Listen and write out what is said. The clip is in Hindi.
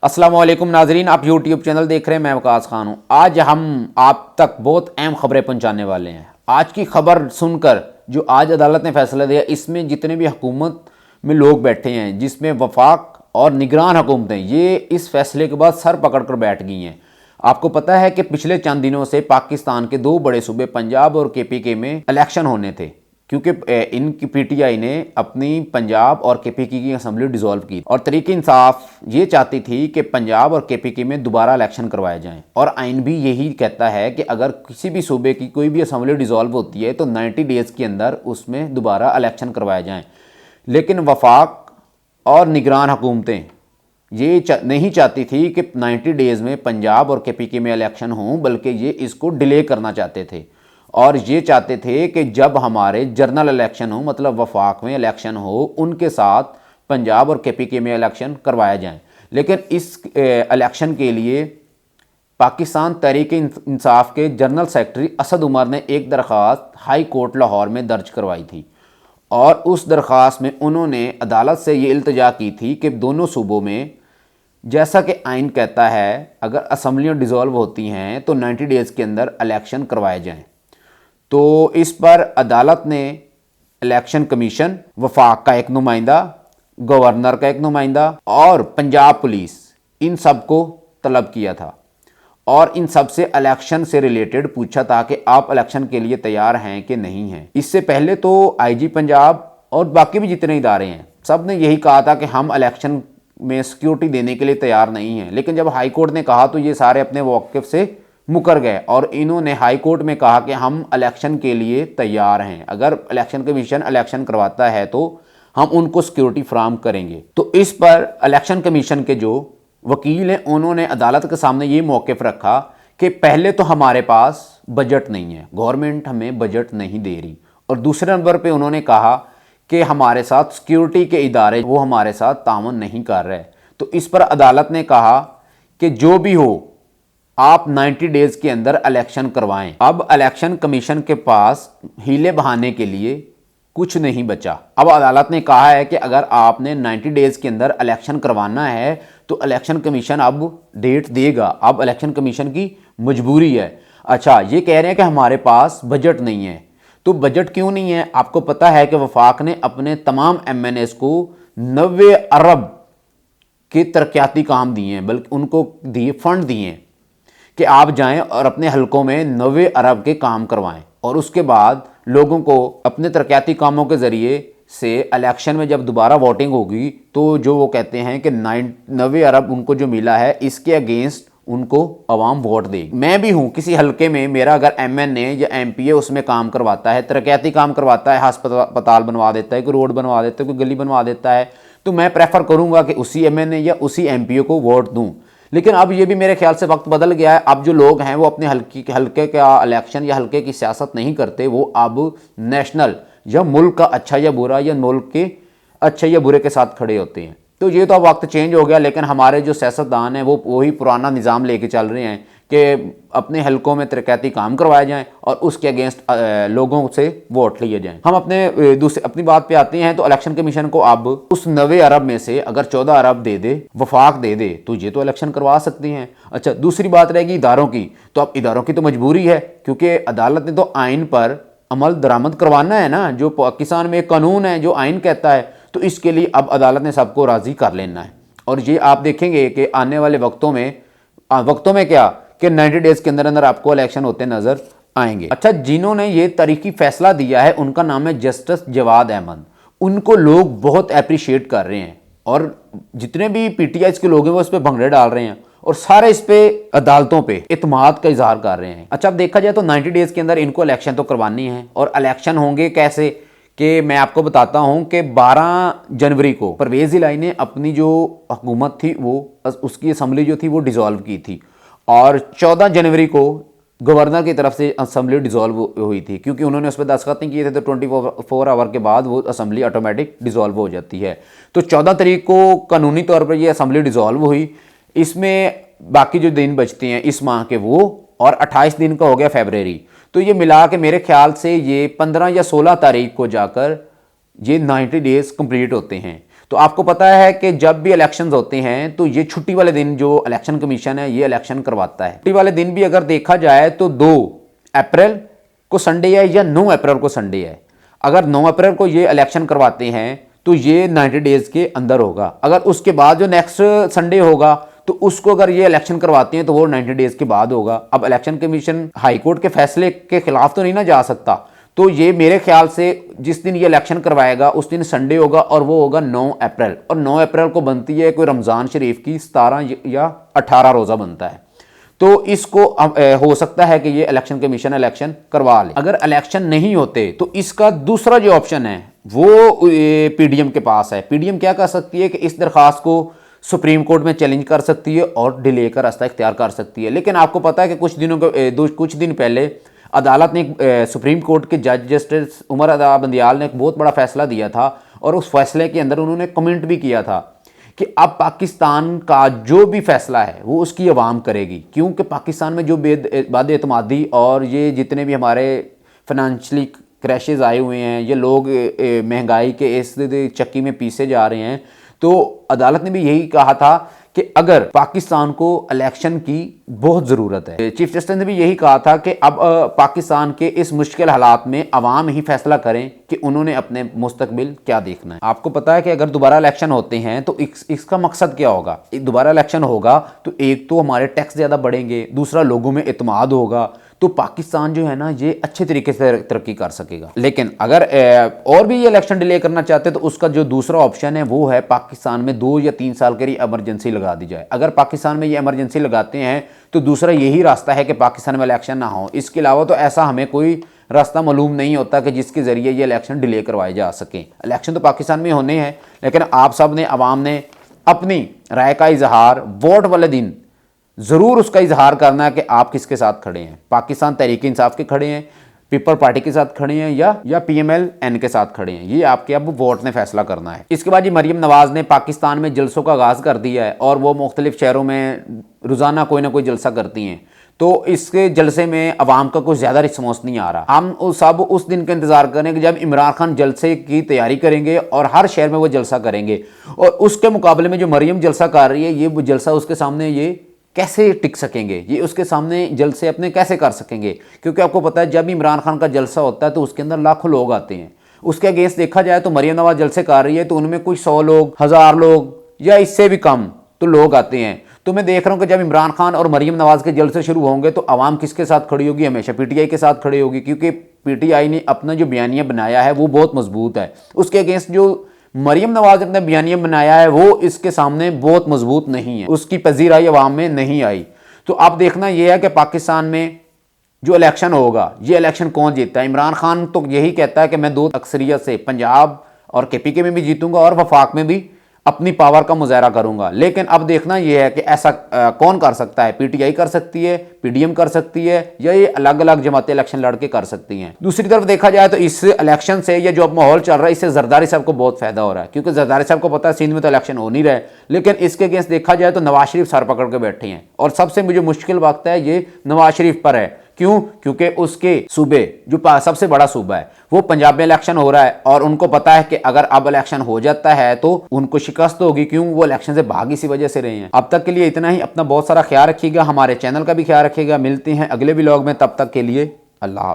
अस्सलाम वालेकुम नाजरीन, आप यूट्यूब चैनल देख रहे हैं। मैं वकास खान हूँ। आज हम आप तक बहुत अहम खबरें पहुँचाने वाले हैं। आज की खबर सुनकर जो आज अदालत ने फैसला दिया, इसमें जितने भी हुकूमत में लोग बैठे हैं, जिसमें वफाक और निगरान हुकूमतें, ये इस फैसले के बाद सर पकड़ कर बैठ गई हैं। आपको पता है कि पिछले चंद दिनों से पाकिस्तान के दो बड़े सूबे पंजाब और केपीके में इलेक्शन होने थे, क्योंकि इनकी पीटीआई ने अपनी पंजाब और केपीके की असम्बली डिसॉल्व की और तरीके इंसाफ ये चाहती थी कि पंजाब और केपीके में दोबारा इलेक्शन करवाए जाएं। और आइन भी यही कहता है कि अगर किसी भी सूबे की कोई भी असम्बली डिसॉल्व होती है तो 90 डेज़ के अंदर उसमें दोबारा इलेक्शन करवाए जाएँ। लेकिन वफाक और निगरान हुकूमतें ये नहीं चाहती थी कि 90 डेज़ में पंजाब और केपीके में इलेक्शन हों, बल्कि ये इसको डिले करना चाहते थे। और ये चाहते थे कि जब हमारे जनरल इलेक्शन हो, मतलब वफाक में इलेक्शन हो, उनके साथ पंजाब और केपीके में इलेक्शन करवाया जाए। लेकिन इस इलेक्शन के लिए पाकिस्तान तहरीक इंसाफ के जनरल सेक्रेटरी असद उमर ने एक दरख्वास्त हाई कोर्ट लाहौर में दर्ज करवाई थी और उस दरख्वास्त में उन्होंने अदालत से ये इल्तजा की थी कि दोनों सूबों में, जैसा कि आइन कहता है, अगर असम्बलियाँ डिसॉल्व होती हैं तो 90 डेज़ के अंदर इलेक्शन करवाए जाएँ। तो इस पर अदालत ने इलेक्शन कमीशन, वफाक का एक नुमाइंदा, गवर्नर का एक नुमाइंदा और पंजाब पुलिस, इन सब को तलब किया था और इन सब से इलेक्शन से रिलेटेड पूछा था कि आप इलेक्शन के लिए तैयार हैं कि नहीं हैं। इससे पहले तो आईजी पंजाब और बाकी भी जितने इदारे हैं, सब ने यही कहा था कि हम इलेक्शन में सिक्योरिटी देने के लिए तैयार नहीं हैं। लेकिन जब हाई कोर्ट ने कहा तो ये सारे अपने मौक़िफ़ से मुकर गए और इन्होंने हाई कोर्ट में कहा कि हम इलेक्शन के लिए तैयार हैं, अगर इलेक्शन कमीशन इलेक्शन करवाता है तो हम उनको सिक्योरिटी फराहम करेंगे। तो इस पर इलेक्शन कमीशन के जो वकील हैं, उन्होंने अदालत के सामने ये मौक़िफ़ रखा कि पहले तो हमारे पास बजट नहीं है, गवर्नमेंट हमें बजट नहीं दे रही, और दूसरे नंबर पर उन्होंने कहा कि हमारे साथ सिक्योरिटी के इदारे वो हमारे साथ ताउन नहीं कर रहे। तो इस पर अदालत ने कहा कि जो भी हो, आप 90 डेज़ के अंदर इलेक्शन करवाएं। अब इलेक्शन कमीशन के पास हीले बहाने के लिए कुछ नहीं बचा। अब अदालत ने कहा है कि अगर आपने 90 डेज़ के अंदर इलेक्शन करवाना है तो इलेक्शन कमीशन अब डेट देगा। अब इलेक्शन कमीशन की मजबूरी है। अच्छा, ये कह रहे हैं कि हमारे पास बजट नहीं है। तो बजट क्यों नहीं है? आपको पता है कि वफाक ने अपने तमाम MNAs को 90 अरब के तरक्याती काम दिए हैं, बल्कि उनको दिए फंड दिए हैं कि आप जाएं और अपने हलकों में 90 अरब के काम करवाएं और उसके बाद लोगों को अपने तरक्याती कामों के ज़रिए से इलेक्शन में जब दोबारा वोटिंग होगी तो जो वो कहते हैं कि 90 अरब उनको जो मिला है, इसके अगेंस्ट उनको अवाम वोट देगी। मैं भी हूँ किसी हलके में, मेरा अगर MNA या MPA उसमें काम करवाता है, तरक्याती काम करवाता है, अस्पताल बनवा देता है, कोई रोड बनवा देता है, कोई गली बनवा देता है, तो मैं प्रेफर करूँगा कि उसी MNA या उसी MPA को वोट दूँ। लेकिन अब ये भी मेरे ख्याल से वक्त बदल गया है। अब जो लोग हैं वो अपने हल्के का इलेक्शन या हल्के की सियासत नहीं करते, वो अब नेशनल या मुल्क का अच्छा या बुरा या मुल्क के अच्छे या बुरे के साथ खड़े होते हैं। तो ये तो अब वक्त चेंज हो गया, लेकिन हमारे जो सियासतदान हैं वो वही पुराना निज़ाम लेके चल रहे हैं कि अपने हलकों में तरक्याती काम करवाए जाएं और उसके अगेंस्ट लोगों से वोट लिए जाएं। हम अपनी बात पे आते हैं। तो इलेक्शन कमीशन को अब उस 90 अरब में से अगर 14 अरब दे दे, वफाक दे दे, तो ये तो इलेक्शन करवा सकती हैं। अच्छा, दूसरी बात रहेगी इदारों की। तो अब इदारों की तो मजबूरी है, क्योंकि अदालत ने तो आइन पर अमल दरामद करवाना है ना। जो पाकिस्तान में एक कानून है, जो आइन कहता है, तो इसके लिए अब अदालत ने सबको राज़ी कर लेना है। और ये आप देखेंगे कि आने वाले वक्तों में क्या कि 90 डेज़ के अंदर अंदर आपको इलेक्शन होते नज़र आएंगे। अच्छा, जिन्होंने ये तारीखी फैसला दिया है उनका नाम है जस्टिस जवाद अहमद। उनको लोग बहुत अप्रिशिएट कर रहे हैं और जितने भी PTI के लोग हैं वो इस पर भंगड़े डाल रहे हैं और सारे इस पे अदालतों पे इत्मीनाद का इजहार कर रहे हैं। अच्छा, अब देखा जाए तो 90 डेज़ के अंदर इनको इलेक्शन तो करवानी है। और इलेक्शन होंगे कैसे कि मैं आपको बताता हूं कि 12 जनवरी को परवेज़ इलाही ने अपनी जो हुकूमत थी वो उसकी असम्बली जो थी वो डिसॉल्व की थी और 14 जनवरी को गवर्नर की तरफ से असम्बली डिसॉल्व हुई थी, क्योंकि उन्होंने उस पर दस्तखत नहीं किए थे। तो 24 आवर के बाद वो असम्बली ऑटोमेटिक डिसॉल्व हो जाती है। तो 14 तारीख को कानूनी तौर पर ये असम्बली डिसॉल्व हुई। इसमें बाकी जो दिन बचते हैं इस माह के वो, और 28 दिन का हो गया फरवरी। तो ये मिला के मेरे ख्याल से ये 15 या 16 तारीख को जाकर ये 90 डेज़ कंप्लीट होते हैं। तो आपको पता है कि जब भी इलेक्शंस होते हैं तो ये छुट्टी वाले दिन जो इलेक्शन कमीशन है ये इलेक्शन करवाता है। छुट्टी वाले दिन भी अगर देखा जाए तो 2 अप्रैल को संडे है या 9 अप्रैल को संडे है। अगर 9 अप्रैल को ये इलेक्शन करवाते हैं तो ये 90 डेज के अंदर होगा। अगर उसके बाद जो नेक्स्ट संडे होगा तो उसको अगर ये इलेक्शन करवाते हैं तो वो 90 डेज के बाद होगा। अब इलेक्शन कमीशन हाईकोर्ट के फैसले के खिलाफ तो नहीं ना जा सकता, तो ये मेरे ख्याल से जिस दिन ये इलेक्शन करवाएगा उस दिन संडे होगा और वो होगा 9 अप्रैल। और 9 अप्रैल को बनती है कोई रमज़ान शरीफ की 17 या 18 रोज़ा बनता है, तो इसको हो सकता है कि ये इलेक्शन कमीशन इलेक्शन करवा ले। अगर इलेक्शन नहीं होते तो इसका दूसरा जो ऑप्शन है वो पीडीएम के पास है। पीडीएम क्या कर सकती है कि इस दरखास्त को सुप्रीम कोर्ट में चैलेंज कर सकती है और डिले का रास्ता इख्तियार कर सकती है। लेकिन आपको पता है कि कुछ दिन पहले अदालत ने सुप्रीम कोर्ट के जज जस्टिस उमर रज़ा बंदियाल ने एक बहुत बड़ा फैसला दिया था और उस फैसले के अंदर उन्होंने कमेंट भी किया था कि अब पाकिस्तान का जो भी फैसला है वो उसकी आवाम करेगी, क्योंकि पाकिस्तान में जो बद-एतमादी और ये जितने भी हमारे फाइनेंशियली क्रैशेस आए हुए हैं, ये लोग महंगाई के इस चक्की में पीसे जा रहे हैं। तो अदालत ने भी यही कहा था कि अगर पाकिस्तान को इलेक्शन की बहुत ज़रूरत है। चीफ जस्टिस ने भी यही कहा था कि अब पाकिस्तान के इस मुश्किल हालात में अवाम ही फैसला करें कि उन्होंने अपने मुस्तकबिल क्या देखना है। आपको पता है कि अगर दोबारा इलेक्शन होते हैं तो इसका मकसद क्या होगा। दोबारा इलेक्शन होगा तो एक तो हमारे टैक्स ज़्यादा बढ़ेंगे, दूसरा लोगों में एतमाद होगा, तो पाकिस्तान जो है ना ये अच्छे तरीके से तरक्की कर सकेगा। लेकिन अगर और भी ये इलेक्शन डिले करना चाहते हैं तो उसका जो दूसरा ऑप्शन है वो है पाकिस्तान में 2 या 3 साल के लिए इमरजेंसी लगा दी जाए। अगर पाकिस्तान में ये इमरजेंसी लगाते हैं तो दूसरा यही रास्ता है कि पाकिस्तान में इलेक्शन ना हो। इसके अलावा तो ऐसा हमें कोई रास्ता मालूम नहीं होता कि जिसके ज़रिए ये इलेक्शन डिले करवाए जा सकें। इलेक्शन तो पाकिस्तान में होने हैं, लेकिन आप सब ने, आवाम ने अपनी राय का इजहार वोट वाले दिन ज़रूर उसका इजहार करना है कि आप किसके साथ खड़े हैं। पाकिस्तान तहरीक इंसाफ के खड़े हैं, पीपल पार्टी के साथ खड़े हैं या PMLN के साथ खड़े हैं, ये आपके अब वोट ने फैसला करना है। इसके बाद ये मरीम नवाज़ ने पाकिस्तान में जलसों का आगाज़ कर दिया है और वो मुख्तलिफ शहरों में रोज़ाना कोई ना कोई जलसा करती हैं। तो इसके जलसे में अवाम का कुछ ज़्यादा रिस्पॉन्स नहीं आ रहा। हम सब उस दिन का इंतज़ार करें कि जब इमरान खान जलसे की तैयारी करेंगे और हर शहर में वो जलसा करेंगे, और उसके मुकाबले में जो मरीम जलसा कर रही है ये वो जलसा उसके सामने ये कैसे टिक सकेंगे, ये उसके सामने जलसे अपने कैसे कर सकेंगे। क्योंकि आपको पता है जब इमरान खान का जलसा होता है तो उसके अंदर लाखों लोग आते हैं। उसके अगेंस्ट देखा जाए तो मरीम नवाज जलसे कर रही है तो उनमें कुछ 100 लोग, 1000 लोग या इससे भी कम तो लोग आते हैं। तो मैं देख रहा हूँ कि जब इमरान खान और मरीम नवाज के जलसे शुरू होंगे तो आवाम किसके साथ खड़ी होगी, हमेशा PTI के साथ खड़ी होगी, क्योंकि PTI ने अपना जो बयानिया बनाया है वो बहुत मजबूत है। उसके अगेंस्ट जो मरीम नवाज ने बयानिया बनाया है वो इसके सामने बहुत मजबूत नहीं है, उसकी पजीराई अवाम में नहीं आई। तो अब देखना यह है कि पाकिस्तान में जो इलेक्शन होगा ये इलेक्शन कौन जीतता है। इमरान खान तो यही कहता है कि मैं 2 अक्सरियत से पंजाब और KPK में भी जीतूंगा और वफाक में भी अपनी पावर का मुजाहरा करूंगा। लेकिन अब देखना यह है कि ऐसा कौन कर सकता है। PTI कर सकती है, PDM कर सकती है, या ये अलग अलग जमातें इलेक्शन लड़के कर सकती हैं। दूसरी तरफ देखा जाए तो इस इलेक्शन से ये जो अब माहौल चल रहा है इससे जरदारी साहब को बहुत फायदा हो रहा है, क्योंकि जरदारी साहब को पता है सिंध में तो इलेक्शन हो नहीं रहा है, लेकिन इसके अगेंस्ट देखा जाए तो नवाज शरीफ सर पकड़ के बैठे हैं। और सबसे मुझे मुश्किल वक्त है ये नवाज शरीफ पर है। क्यों? क्योंकि उसके सूबे जो सबसे बड़ा सूबा है वो पंजाब में इलेक्शन हो रहा है और उनको पता है कि अगर अब इलेक्शन हो जाता है तो उनको शिकस्त होगी। क्यों? वो इलेक्शन से भाग इसी वजह से रहे हैं। अब तक के लिए इतना ही। अपना बहुत सारा ख्याल रखिएगा, हमारे चैनल का भी ख्याल रखिएगा। मिलते हैं अगले व्लॉग में, तब तक के लिए अल्लाह हाफ़िज़।